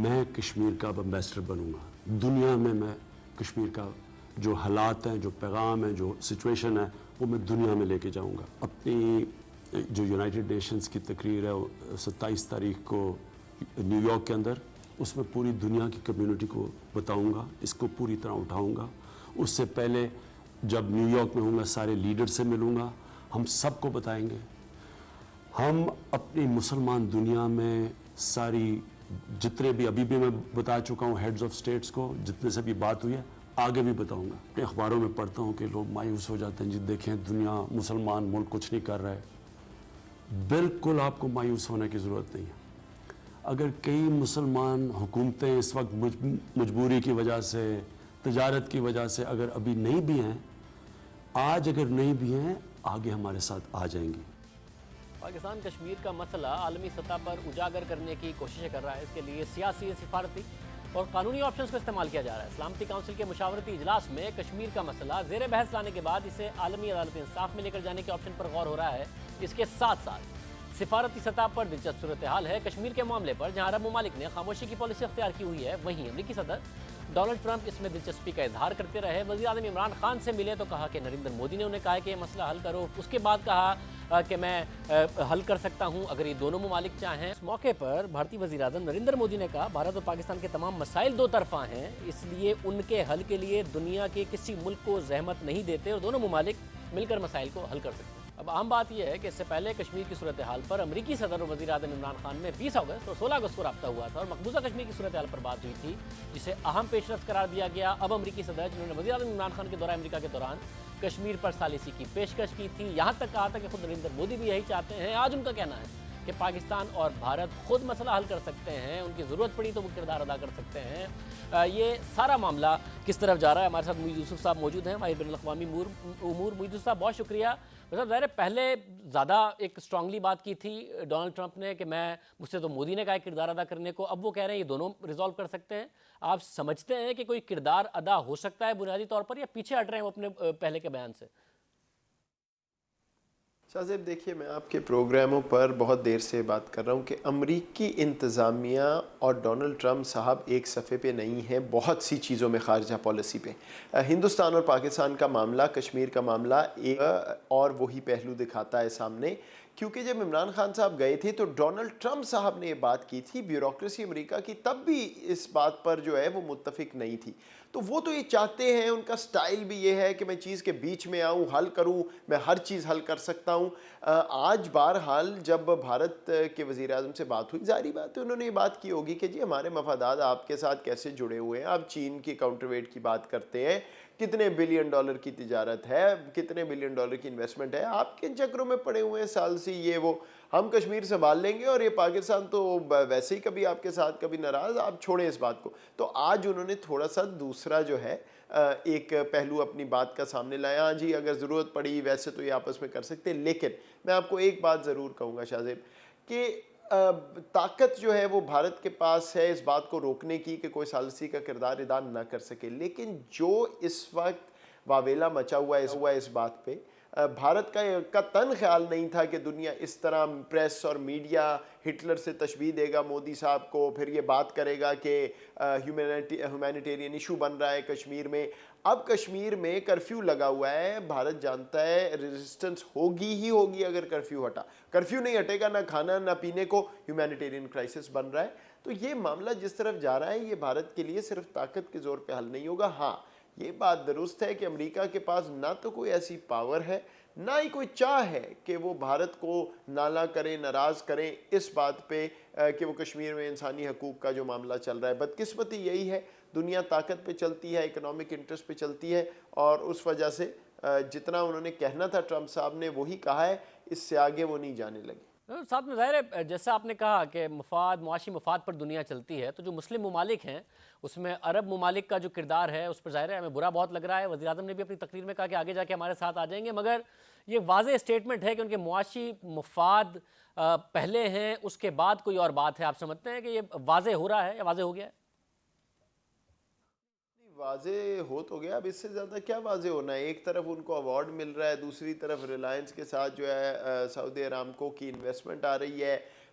میں کشمیر کا ایمبیسڈر بنوں گا دنیا میں. میں کشمیر کا جو حالات ہیں, جو پیغام ہیں, جو سچویشن ہے, وہ میں دنیا میں لے کے جاؤں گا. اپنی جو یونائٹڈ نیشنز کی تقریر ہے 27 تاریخ کو نیو یارک کے اندر, اس میں پوری دنیا کی کمیونٹی کو بتاؤں گا, اس کو پوری طرح اٹھاؤں گا. اس سے پہلے جب نیو یارک میں ہوں گا سارے لیڈر سے ملوں گا, ہم سب کو بتائیں گے. ہم اپنی مسلمان دنیا میں ساری جتنے بھی ابھی بھی میں بتا چکا ہوں ہیڈز آف سٹیٹس کو, جتنے سے بھی بات ہوئی ہے آگے بھی بتاؤں گا. اپنے اخباروں میں پڑھتا ہوں کہ لوگ مایوس ہو جاتے ہیں, جی دیکھیں دنیا مسلمان ملک کچھ نہیں کر رہا ہے. بالکل آپ کو مایوس ہونے کی ضرورت نہیں ہے. اگر کئی مسلمان حکومتیں اس وقت مجبوری کی وجہ سے, تجارت کی وجہ سے اگر ابھی نہیں بھی ہیں, آج اگر نہیں بھی ہیں, آگے ہمارے ساتھ آ جائیں گی. پاکستان کشمیر کا مسئلہ عالمی سطح پر اجاگر کرنے کی کوششیں کر رہا ہے. اس کے لیے سیاسی, سفارتی اور قانونی آپشنز کو استعمال کیا جا رہا ہے. سلامتی کونسل کے مشاورتی اجلاس میں کشمیر کا مسئلہ زیر بحث لانے کے بعد اسے عالمی عدالت انصاف میں لے کر جانے کے آپشن پر غور ہو رہا ہے. اس کے ساتھ ساتھ سفارتی سطح پر دلچسپ صورتحال ہے کشمیر کے معاملے پر, جہاں عرب ممالک نے خاموشی کی پالیسی اختیار کی ہوئی ہے. وہیں امریکی صدر ڈونلڈ ٹرمپ اس میں دلچسپی کا اظہار کرتے رہے. وزیر اعظم عمران خان سے ملے تو کہا کہ نریندر مودی نے انہیں کہا کہ یہ مسئلہ حل کرو. اس کے بعد کہا کہ میں حل کر سکتا ہوں اگر یہ دونوں ممالک چاہیں. اس موقع پر بھارتی وزیر اعظم نریندر مودی نے کہا بھارت اور پاکستان کے تمام مسائل دو طرفہ ہیں, اس لیے ان کے حل کے لیے دنیا کے کسی ملک کو زحمت نہیں دیتے اور دونوں ممالک مل کر مسائل کو حل کر سکتے ہیں. اب اہم بات یہ ہے کہ اس سے پہلے کشمیر کی صورتحال پر امریکی صدر اور وزیر اعظم عمران خان میں 20 اگست اور 16 اگست کو رابطہ ہوا تھا اور مقبوضہ کشمیر کی صورتحال پر بات ہوئی تھی, جسے اہم پیش رفت قرار دیا گیا. اب امریکی صدر جنہوں نے وزیر اعظم عمران خان کے دورہ امریکہ کے دوران کشمیر پر ثالثی کی پیشکش کی تھی, یہاں تک کہا تھا کہ خود نریندر مودی بھی یہی چاہتے ہیں. آج ان کا کہنا ہے کہ پاکستان اور بھارت خود مسئلہ حل کر سکتے ہیں, ان کی ضرورت پڑی تو وہ کردار ادا کر سکتے ہیں. یہ سارا معاملہ کس طرف جا رہا ہے؟ ہمارے ساتھ معید یوسف صاحب موجود ہیں, ماہر بین الاقوامی امور. معید یوسف صاحب بہت شکریہ. مطلب ظاہر ہے پہلے زیادہ ایک اسٹرانگلی بات کی تھی ڈونلڈ ٹرمپ نے کہ میں مجھ سے تو مودی نے کہا کردار ادا کرنے کو, اب وہ کہہ رہے ہیں یہ دونوں ریزالو کر سکتے ہیں. آپ سمجھتے ہیں کہ کوئی کردار ادا ہو سکتا ہے بنیادی طور پر, یا پیچھے ہٹ رہے ہیں وہ اپنے پہلے کے بیان سے؟ شاہ زیب دیکھیے, میں آپ کے پروگراموں پر بہت دیر سے بات کر رہا ہوں کہ امریکی انتظامیہ اور ڈونلڈ ٹرمپ صاحب ایک صفحے پہ نہیں ہیں بہت سی چیزوں میں خارجہ پالیسی پہ. ہندوستان اور پاکستان کا معاملہ, کشمیر کا معاملہ ایک اور وہی پہلو دکھاتا ہے سامنے, کیونکہ جب عمران خان صاحب گئے تھے تو ڈونلڈ ٹرمپ صاحب نے یہ بات کی تھی, بیوروکریسی امریکہ کی تب بھی اس بات پر جو ہے وہ متفق نہیں تھی. تو وہ تو یہ چاہتے ہیں, ان کا سٹائل بھی یہ ہے کہ میں چیز کے بیچ میں آؤں, حل کروں, میں ہر چیز حل کر سکتا ہوں. آج بہرحال جب بھارت کے وزیر اعظم سے بات ہوئی, ظاہری بات ہے انہوں نے یہ بات کی ہوگی کہ جی ہمارے مفادات آپ کے ساتھ کیسے جڑے ہوئے ہیں, آپ چین کی کاؤنٹر ویٹ کی بات کرتے ہیں, کتنے بلین ڈالر کی تجارت ہے, کتنے بلین ڈالر کی انویسٹمنٹ ہے, آپ کے چکروں میں پڑے ہوئے ہیں سال سے, یہ وہ, ہم کشمیر سنبھال لیں گے اور یہ پاکستان تو ویسے ہی کبھی آپ کے ساتھ کبھی ناراض, آپ چھوڑیں اس بات کو. تو آج انہوں نے تھوڑا سا دوسرا جو ہے ایک پہلو اپنی بات کا سامنے لایا. ہاں جی اگر ضرورت پڑی ویسے تو یہ آپس میں کر سکتے, لیکن میں آپ کو ایک بات ضرور کہوں گا شاہ زیب کہ طاقت جو ہے وہ بھارت کے پاس ہے اس بات کو روکنے کی کہ کوئی ثالثی کا کردار ادا نہ کر سکے, لیکن جو اس وقت واویلا مچا ہوا ہے اس بات پہ, بھارت کا تن خیال نہیں تھا کہ دنیا اس طرح پریس اور میڈیا ہٹلر سے تشبیہ دے گا مودی صاحب کو, پھر یہ بات کرے گا کہ ہیومینیٹیرین ایشو بن رہا ہے کشمیر میں. اب کشمیر میں کرفیو لگا ہوا ہے, بھارت جانتا ہے ریزسٹنس ہوگی ہی ہوگی اگر کرفیو ہٹا, کرفیو نہیں ہٹے گا نہ کھانا نہ پینے کو, ہیومینیٹیرین کرائسس بن رہا ہے. تو یہ معاملہ جس طرف جا رہا ہے یہ بھارت کے لیے صرف طاقت کے زور پہ حل نہیں ہوگا. ہاں یہ بات درست ہے کہ امریکہ کے پاس نہ تو کوئی ایسی پاور ہے نہ ہی کوئی چاہ ہے کہ وہ بھارت کو نالا کریں, ناراض کریں اس بات پہ کہ وہ کشمیر میں انسانی حقوق کا جو معاملہ چل رہا ہے. بدقسمتی یہی ہے, دنیا طاقت پہ چلتی ہے, اکنامک انٹرسٹ پہ چلتی ہے, اور اس وجہ سے جتنا انہوں نے کہنا تھا ٹرمپ صاحب نے وہی کہا ہے, اس سے آگے وہ نہیں جانے لگے. ساتھ میں ظاہر ہے جیسا آپ نے کہا کہ مفاد, معاشی مفاد پر دنیا چلتی ہے, تو جو مسلم ممالک ہیں اس میں عرب ممالک کا جو کردار ہے اس پر ظاہر ہے ہمیں برا بہت لگ رہا ہے. وزیر اعظم نے بھی اپنی تقریر میں کہا کہ آگے جا کے ہمارے ساتھ آ جائیں گے, مگر یہ واضح اسٹیٹمنٹ ہے کہ ان کے معاشی مفاد پہلے ہیں, اس کے بعد کوئی اور بات ہے. آپ سمجھتے ہیں کہ یہ واضح ہو رہا ہے یا واضح ہو گیا ہے؟ واضح ہو تو گیا, اب اس سے زیادہ کیا واضح ہونا ہے. ایک طرف ان کو ایوارڈ مل رہا ہے, دوسری طرف ریلائنس کے ساتھ جو ہے سعودی ارامکو کی انویسٹمنٹ آ رہی ہے,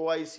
OIC